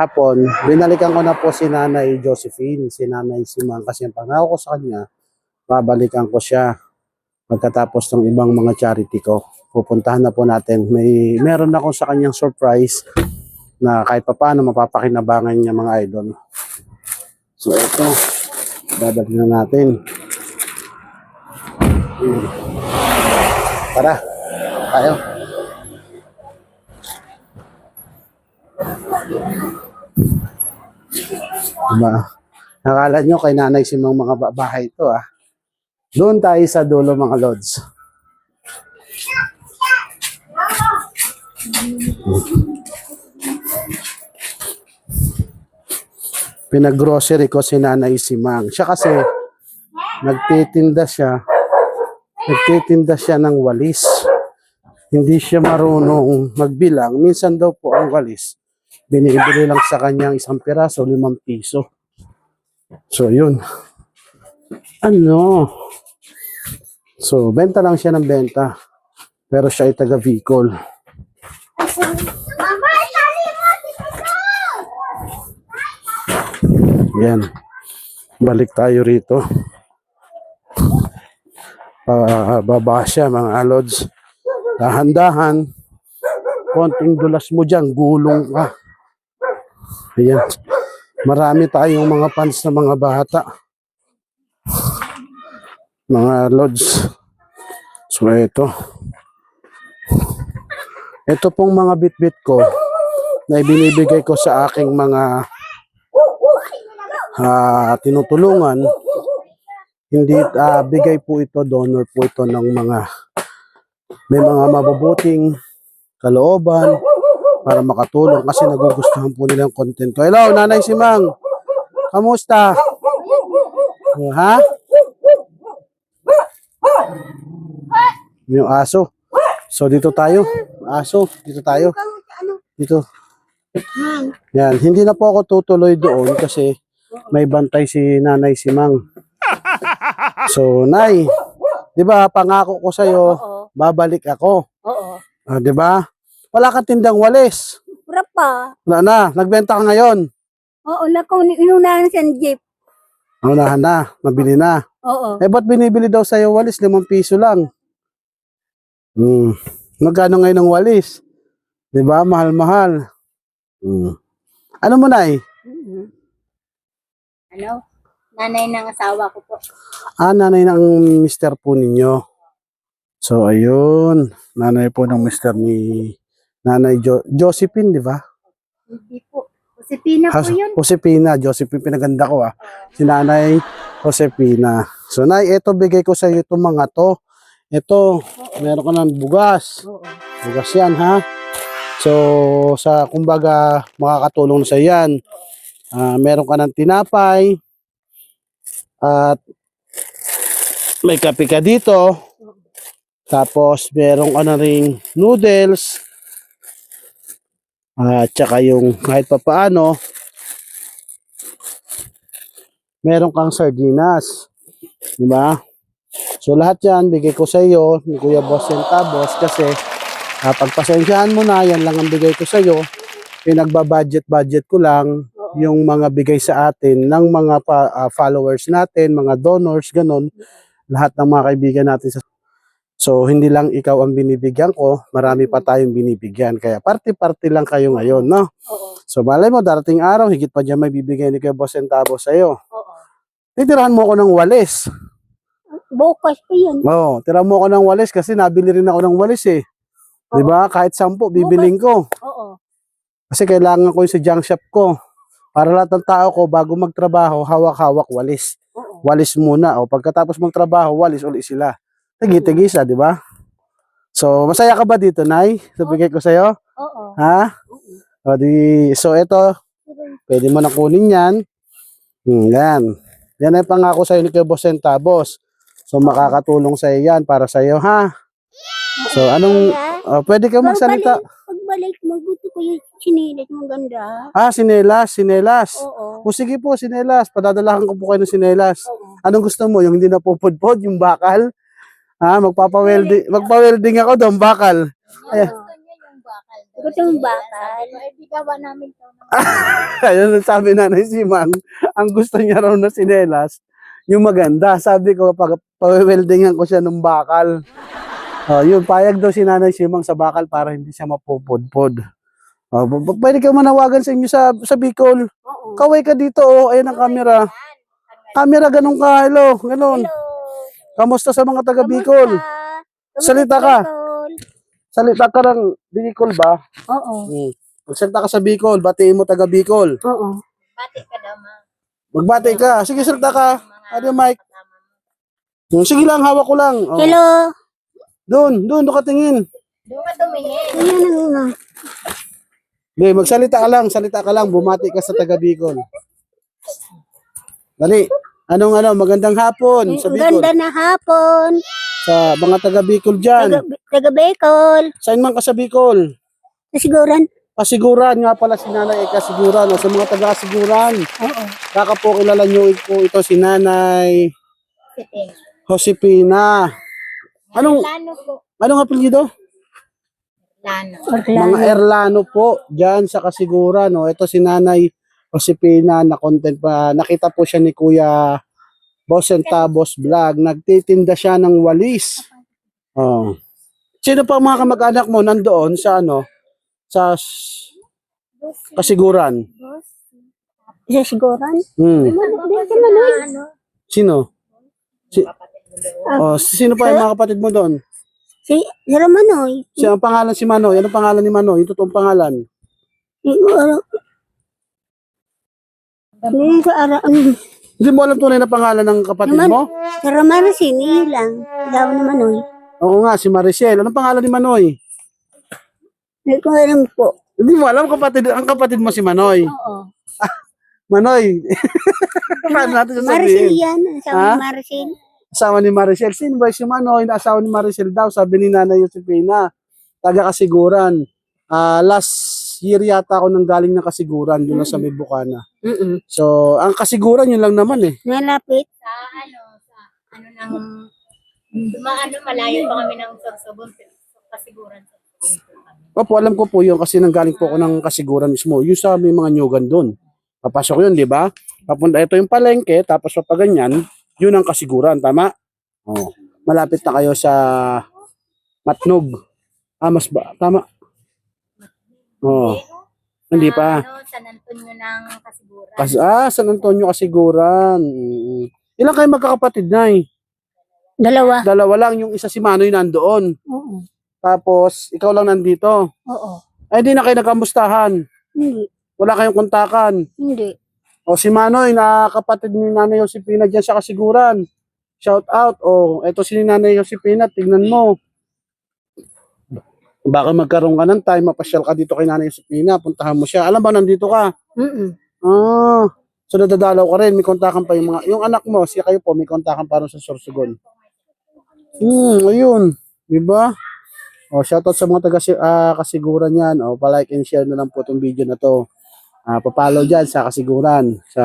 Hapon, binalikan ko na po si Nanay Josephine, si Nanay Simang, kasi ang pangako ko sa kanya, babalikan ko siya pagkatapos ng ibang mga charity ko. Pupuntahan na po natin. Meron ako sa kanyang surprise na kahit pa paano mapapakinabangan niya mga idol. So ito, dadalhin na natin. Tara, tayo. Diba? Nakala nyo kay Nanay Simang mga bahay ito ah. Doon tayo sa dulo mga lods. Pinag-grocery ko si Nanay Simang. Siya kasi nagtitinda siya ng walis. Hindi siya marunong magbilang. Minsan daw po ang walis, binibili lang sa kanyang 1 piraso, 5 piso. So, yun. So, benta lang siya ng benta. Pero siya ay taga Bicol. Yan. Balik tayo rito. Baba siya mga lods. Dahan-dahan. Konting dulas mo dyan, gulong ka. Ayan. Marami tayong mga fans na mga bata. Mga lods. So ito. Ito pong mga bit-bit ko na ibinibigay ko sa aking mga tinutulungan. Hindi bigay po ito, donor po ito ng mga may mga mabubuting kalooban para makatulong kasi nagugustuhan po nilang content ko. Hello, Nanay Simang. Kamusta? Ha? Yung aso. So dito tayo. Aso, dito tayo. Dito. Yan, hindi na po ako tutuloy doon kasi may bantay si Nanay Simang. So, Nay, 'di ba pangako ko sa iyo, babalik ako. Oo. 'Di ba? Wala kang tindang walis. Pura pa. Wala na, nagbenta ka ngayon. Oo, inunahan siya ng jeep. Unahan na, mabili na. Oo. Eh, ba't binibili daw sa'yo walis? 5 piso lang. Magkano ngayon ng walis? 'Di ba? Mahal-mahal. Ano mo, Nay? Ano? Nanay ng asawa ko po. Nanay ng mister po ninyo. So, ayun. Nanay po ng mister ni Nanay Josephine, di ba? Hindi po. Josepina po yun. Josepina. Josephine, pinaganda ko ah. Si Nanay Josepina. So, Nay, ito bigay ko sa iyo itong mga to. Ito, meron ka ng bugas. Oo. Bugas yan, ha? So, kumbaga, makakatulong sa yan. Meron ka ng tinapay. At may kape ka dito. Tapos meron ka na ring noodles. At saka yung kahit pa paano, meron kang sardinas. Diba? So lahat yan, bigay ko sa iyo ni Kuya Boss Centavos kasi pagpasensyahan mo na, yan lang ang bigay ko sa iyo. Pinagbabudget ko lang yung mga bigay sa atin ng mga followers natin, mga donors, ganun. Lahat ng mga kaibigan natin. So, hindi lang ikaw ang binibigyan ko, marami pa tayong binibigyan. Kaya party-party lang kayo ngayon, no? Oo. So, malay mo, darating araw, higit pa dyan may bibigay ni Kuya Boss Centavos sa'yo. Oo. Titirahan mo ako ng walis. Bukas po yun. Oo, tirahan mo ako ng walis kasi nabili rin ako ng walis eh. Oo. Diba? Kahit 10, bibiling ko. Oo. Kasi kailangan ko yung sa junk shop ko. Para lahat ng tao ko, bago magtrabaho, hawak-hawak walis. Oo. Walis muna. O pagkatapos magtrabaho, walis ulit sila. Tigi-tigisa, di ba? So, masaya ka ba dito, Nay? So, bigay ko sa'yo? Oo. Ha? So, ito, pwede mo na kunin yan. Yan. Yan ay pangako sa'yo ni Kuya Boss Centavos. So, makakatulong sa'yo yan para sa'yo, ha? So, pwede ka magsalita? Pagbalik, magusto ko yung sinilas mo ganda. Sinelas. Oo. O sige po, sinelas. Padadalahan ko po kayo ng sinelas. Oo. Anong gusto mo? Yung hindi na pupudpod, yung bakal? Magpa-welding ako doon, bakal. Gusto niya yung bakal Gusto mong bakal? Ayun, sabi nanay si Mang, ang gusto niya raw na sinelas, yung maganda. Sabi ko, pag-weldingan ko siya ng bakal. Oh, yun, payag daw si nanay si Mang sa bakal para hindi siya mapupudpod. Oh, pwede ka manawagan sa inyo sa Bicol. Oo. Kaway ka dito, oh, ayun ang camera. Camera, ganun ka, hello, ganun. Hello. Kamusta sa mga taga Bicol? Salita ka. Salita ka ng Bicol ba? Oo. Magsalita ka sa Bicol, batiin mo taga Bicol. Oo. Magbati ka. Sige, salita ka. Ano yung mic? Sige lang, hawak ko lang. Oh. Hello. Doon ka tingin. Ayan ang Hindi, salita ka lang, bumati ka sa taga Bicol. Dali. Magandang hapon sa ang Bicol. ganda na hapon. Sa mga taga Bicol dyan. Taga Bicol. Saan man ka sa Bicol? Kasiguran. Kasiguran nga pala si Nanay Kasiguran. O, sa mga taga Kasiguran. Oo. Baka po kilala nyo po ito si Nanay Josepina. Anong apelyido? Mga Erlano po dyan sa Kasiguran. O, ito si Nanay Josepina na content pa. Nakita po siya ni Kuya Boss and Tabos Vlog. Nagtitinda siya ng walis. Oh. Sino pa ang mga kamag-anak mo nandoon sa sa Kasiguran? Kasiguran? Sino? Sino pa yung mga kapatid mo doon? Si Ramanoy. Ang pangalan si Manoy. Anong pangalan ni Manoy? Yung totoong pangalan? Hindi mo alam tunay na pangalan ng kapatid mo? Si Ramarasin, lang. Daw ni Manoy. Oo nga, si Maricel. Anong pangalan ni Manoy? Hindi ko alam po. Hindi mo alam ang kapatid mo si Manoy. Oo. Manoy. Paano natin Maricel sasabihin? yan. Sabi ni Maricel. Asawa ni Maricel. Sino ba si Manoy? Asawa ni Maricel daw, sabi ni Nanay Josepina. Taga Kasiguran. Last year yata ako nang galing ng Kasiguran, yun na sa may Bukana. So, ang Kasiguran yun lang naman eh. Nalapit. Malayo pa kami ng Sorsogon. Kasiguran. Opo, alam ko po yun kasi nanggaling po ako ng Kasiguran mismo. Yung sa may mga nyugan doon. Papasok yun, di ba? Papunta, ito yung palengke, tapos pa ganyan, yun ang Kasiguran, tama? Oh, malapit na kayo sa Matnog. Tama? Oh, hindi pa. San Antonio ng Kasiguran. San Antonio Kasiguran. Ilan kayo magkakapatid na eh? Dalawa. Dalawa lang, yung isa si Manoy nandoon. Oo. Tapos, ikaw lang nandito. Oo. Ay, di na kayo nagkamustahan. Hindi. Wala kayong kontakan. Hindi. O si Manoy, na kapatid ni Nanay Josepina dyan sa Kasiguran. Shout out. O, eto si Nanay Josepina, tignan mo. Baka magkaroon ka ng time, mapasyal ka dito kay Nanay Josepina, puntahan mo siya. Alam ba, nandito ka? So nadadalaw ka rin, may kontakan pa yung anak mo, siya kayo po, may kontakan pa rin sa Sorsogon. Ayun. Diba? O, shoutout sa mga taga Kasiguran yan. O, pa-like and share na lang po itong video na to. Papalo dyan sa Kasiguran, sa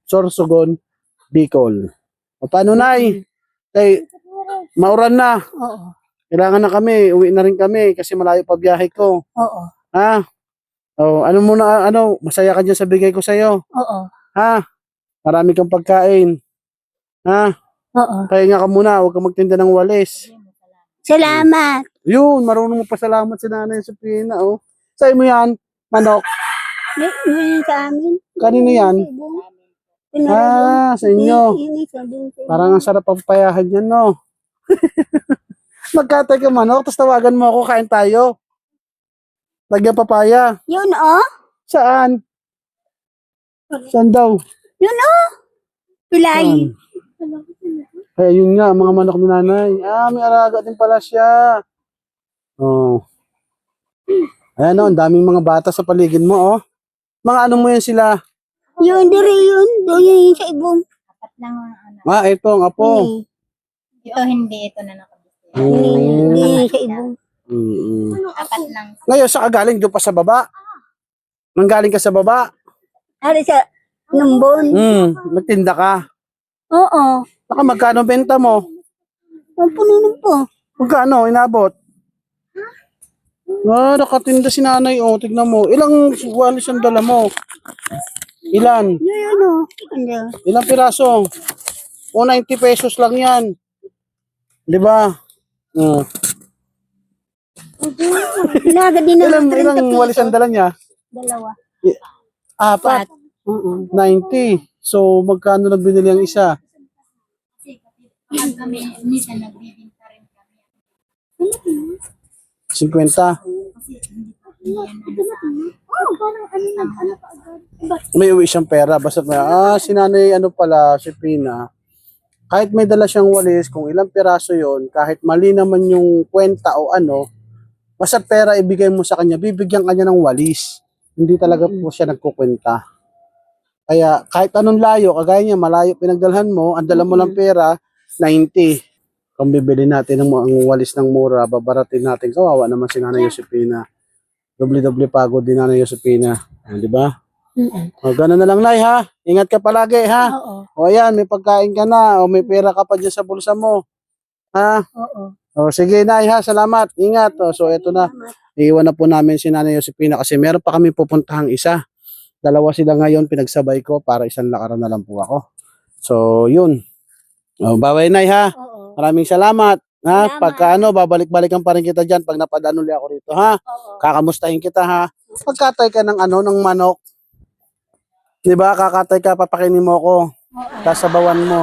Sorsogon, Bicol. O, paano, Nay? Mauran na. Oo. Kailangan na kami, uwi na rin kami kasi malayo pa biyahe ko. Oo. Ha? O, masaya ka dyan sa bigay ko sa'yo. Oo. Ha? Marami kang pagkain. Ha? Oo. Pahinga ka muna, huwag kang magtinda ng walis. Salamat. Yun, marunong mo pasalamat si Nanay Josepina, oh. Sa'yo mo yan, manok. Yun sa amin. Kanino yan? Sa inyo. Parang ang sarap ang payahan yan, no? Magkatay ka manok, tapos tawagan mo ako, kain tayo. Lagyan papaya. Yun oh. Saan? Saan daw? Yun oh. Pilay. Kaya yun nga, mga manok ni Nanay. May alaga din pala siya. Oh. Ayan o, ang daming mga bata sa paligid mo, oh. Mga ano mo yan sila? Yun, dire yun. Doon yun sa ibong. Apat lang ang anak. Ito ang apo. Ito hindi, ito na nakabit. Hindi sa ibong. Apat lang. Ngayon, saan ka galing? Doon pa sa baba? Nanggaling ka sa baba? Ari sa numbon. Nagtinda ka. Oo. Baka magkano benta mo? Ang pununin po. Magkano inabot? Nakatinda si nanay, oh. Tignan mo. Ilang walis ang dala mo? Ilan? Yun, ano? Ano? Ilang piraso? O, 90 pesos lang yan. Di ba? Ilaga din Ilang, ng 30 ilang walis ang pesos. dala niya? Dalawa. Apat. 90. So, magkano na binili ang isa? Pag kami, minsan nagbibinta rin kami. 50. Oh, parang ano pa agad. May uwi siyang pera. Basta may, si nanay, ano pala, si Pina. Kahit may dala siyang walis, kung ilang piraso yon, kahit mali naman yung kwenta o ano, basta pera ibigay mo sa kanya, bibigyan kanya ng walis. Hindi talaga po siya nagkukwenta. Kaya kahit anong layo, kagaya niya, malayo pinagdalhan mo, ang dala mo lang pera, 90. Kung bibili natin ang walis ng mura, babaratin natin. Kawawa naman si Nanay Josepina. Doble-doble pagod din Nanay Josepina. Di ba? O, gano'n na lang, Nay, ha? Ingat ka palagi, ha? Oo. O, ayan, may pagkain ka na. O, may pera ka pa dyan sa bulsa mo. Ha? Oo. O, sige, Nay, ha? Salamat. Ingat. O, so, eto na. Iiwan na po namin si Nanay Josepina kasi meron pa kami pupuntahang isa. Dalawa sila ngayon, pinagsabay ko para isang lakaran na lang po ako. So, yun. O, bye-bye, Nay, ha? Oo. Maraming salamat. Ha? Salamat. Pagka babalik-balikan pa rin kita dyan pag napadaan uli ako rito, ha? Oo. Kakamustahin kita, ha? Pagkatay ka ng ng manok. 'Di ba? Kakatay ka, papakainin mo ako. Sasabawan mo.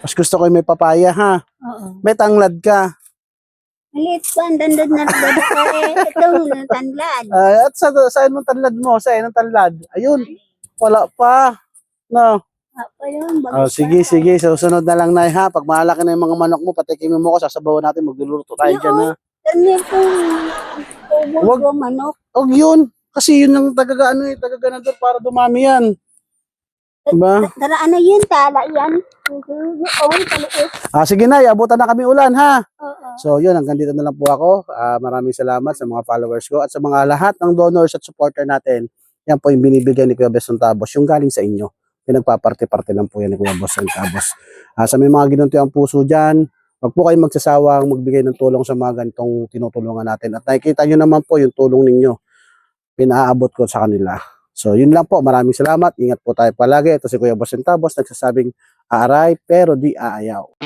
Mas gusto ko yung may papaya, ha? Oo. May tanglad ka. Maliit pa, ang dandad na dandad ka eh. Ito, tanglad. At saan mo tanlad mo? Saan ang tanlad? Ayun. Wala pa. No. Apa yun, bago Sige, sige. Susunod na lang, Nay, ha? Pag malaki na yung mga manok mo, patikimin mo ako, sasabawan natin, magluluto tayo dyan, ha? ganito. Wag. Ubod ko manok. O, yun. Kasi yun ang taga-ganador para dumami yan. Diba? Tara, ano yun, tala yan. Oo, paliit. Sige, Nay, abutan na kami ulan, ha? Oo. So, yun, hanggang dito na lang po ako. Maraming salamat sa mga followers ko at sa mga lahat ng donors at supporter natin. Yan po yung binibigyan ni Kuya Besong Tabos, yung galing sa inyo. Pinagpaparte-parte lang po yan ni Kuya Besong Tabos. Sa may mga ginunti ang puso dyan, wag po kayong magsasawang magbigay ng tulong sa mga ganitong tinutulungan natin. At nakikita nyo naman po yung tulong ninyo. Pinaabot ko sa kanila. So, yun lang po. Maraming salamat. Ingat po tayo palagi. Ito si Kuya Besong Tabos, nagsasabing, aaray pero di aayaw.